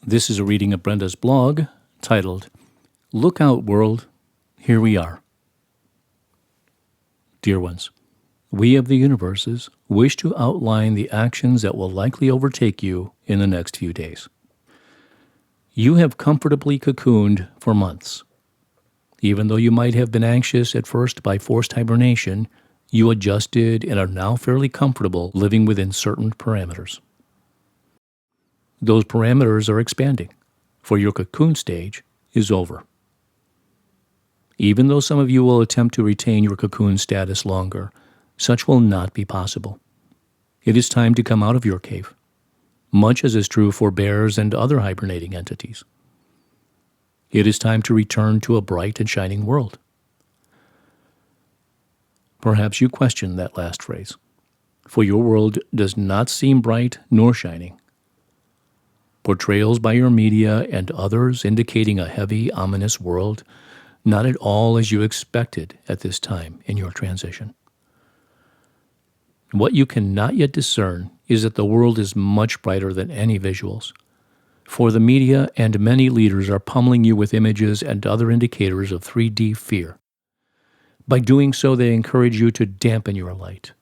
This is a reading of Brenda's blog titled, Look Out World, Here We Are. Dear ones, we of the universes wish to outline the actions that will likely overtake you in the next few days. You have comfortably cocooned for months. Even though you might have been anxious at first by forced hibernation, you adjusted and are now fairly comfortable living within certain parameters. Those parameters are expanding, for your cocoon stage is over. Even though some of you will attempt to retain your cocoon status longer, such will not be possible. It is time to come out of your cave, much as is true for bears and other hibernating entities. It is time to return to a bright and shining world. Perhaps you question that last phrase, for your world does not seem bright nor shining. Portrayals by your media and others indicating a heavy, ominous world, not at all as you expected at this time in your transition. What you cannot yet discern is that the world is much brighter than any visuals, for the media and many leaders are pummeling you with images and other indicators of 3D fear. By doing so, they encourage you to dampen your light.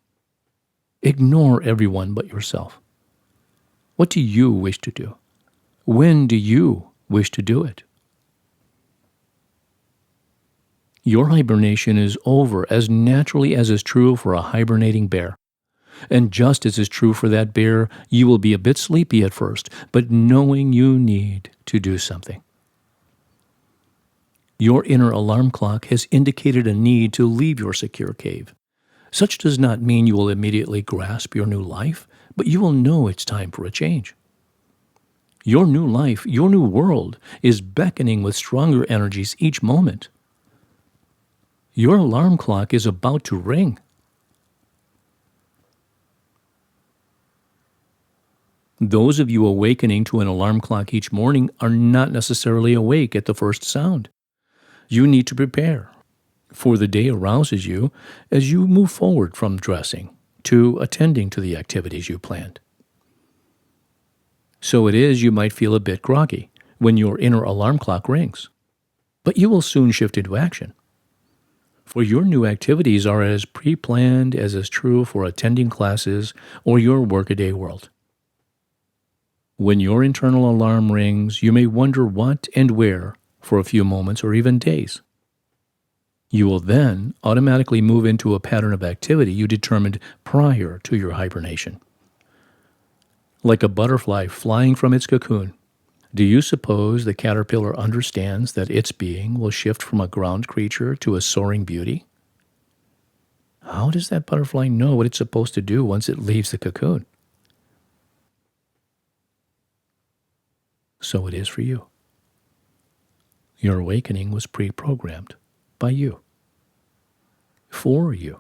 Ignore everyone but yourself. What do you wish to do? When do you wish to do it? Your hibernation is over as naturally as is true for a hibernating bear. And just as is true for that bear, you will be a bit sleepy at first, but knowing you need to do something. Your inner alarm clock has indicated a need to leave your secure cave. Such does not mean you will immediately grasp your new life, but you will know it's time for a change. Your new life, your new world, is beckoning with stronger energies each moment. Your alarm clock is about to ring. Those of you awakening to an alarm clock each morning are not necessarily awake at the first sound. You need to prepare, for the day arouses you as you move forward from dressing to attending to the activities you planned. So it is you might feel a bit groggy when your inner alarm clock rings, but you will soon shift into action. For your new activities are as pre-planned as is true for attending classes or your workaday world. When your internal alarm rings, you may wonder what and where for a few moments or even days. You will then automatically move into a pattern of activity you determined prior to your hibernation. Like a butterfly flying from its cocoon, do you suppose the caterpillar understands that its being will shift from a ground creature to a soaring beauty? How does that butterfly know what it's supposed to do once it leaves the cocoon? So it is for you. Your awakening was pre-programmed by you, for you.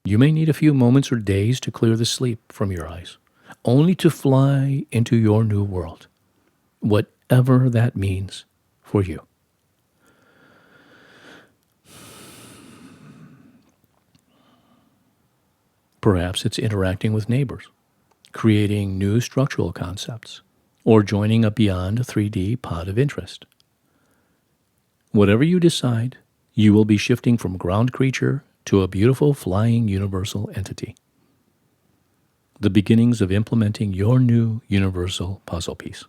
You may need a few moments or days to clear the sleep from your eyes, only to fly into your new world, whatever that means for you. Perhaps it's interacting with neighbors, creating new structural concepts, or joining a beyond 3D pod of interest. Whatever you decide, you will be shifting from ground creature to a beautiful flying universal entity. The beginnings of implementing your new universal puzzle piece.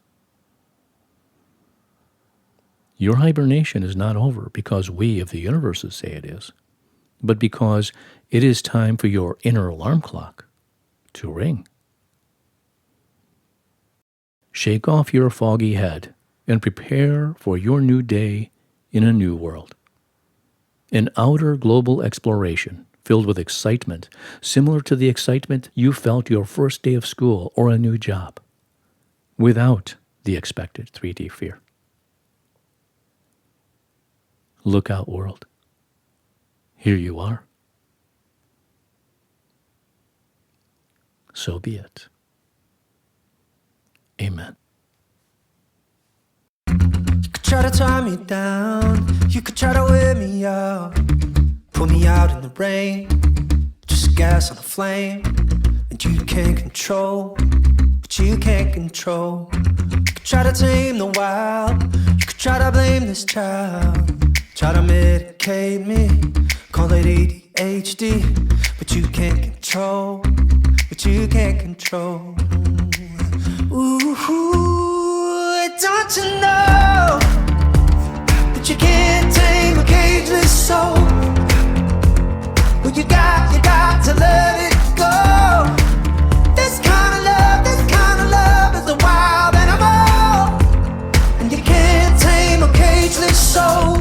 Your hibernation is not over because we of the universes say it is, but because it is time for your inner alarm clock to ring. Shake off your foggy head and prepare for your new day in a new world. An outer global exploration filled with excitement, similar to the excitement you felt your first day of school or a new job, without the expected 3D fear. Look out, world. Here you are. So be it. Amen. You could try to tie me down, you could try to wear me out, put me out in the rain, just gas on a flame, and you can't control but you can't control. You could try to tame the wild, you could try to blame this child, try to medicate me, call it ADHD, but you can't control, but you can't control. Ooh, don't you know that you can't tame a cageless soul? Well, you got to let it go. This kind of love is a wild animal, and you can't tame a cageless soul.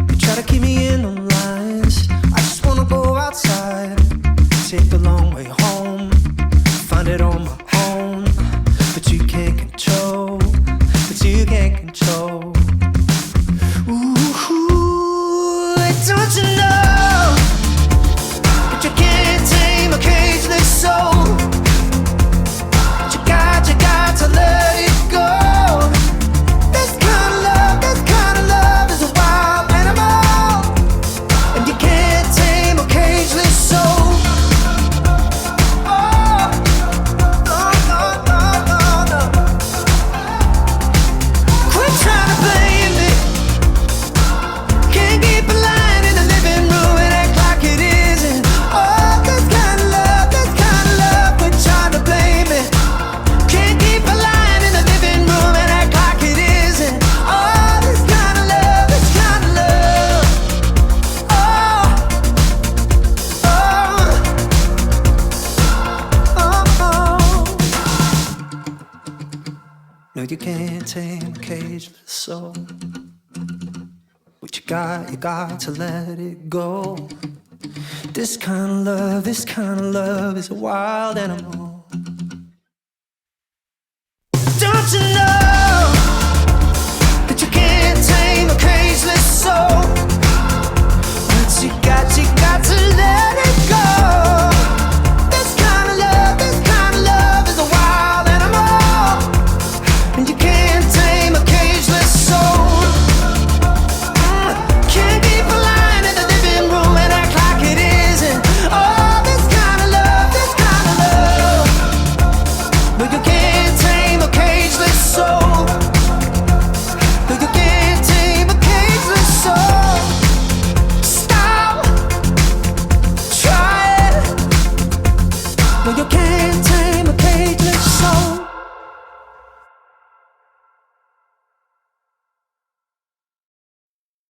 You try to keep me in on lines, I just wanna go outside, take the long way home, find it on my own, but you can't control, but you can't control. Ooh, don't you know that you can't tame a cageless soul? But you got to let it go. This kind of love is a wild animal, and you can't tame a cageless soul. Oh, no. Quit trying to blame me. Can't keep a line in the living room and act like it isn't. Oh, this kind of love, quit trying to blame me. Can't keep a line in the living room and act like it isn't. Oh, this kind of love. Oh. No, you can't tame a cageless soul. But you got to let it go. This kind of love is a wild animal,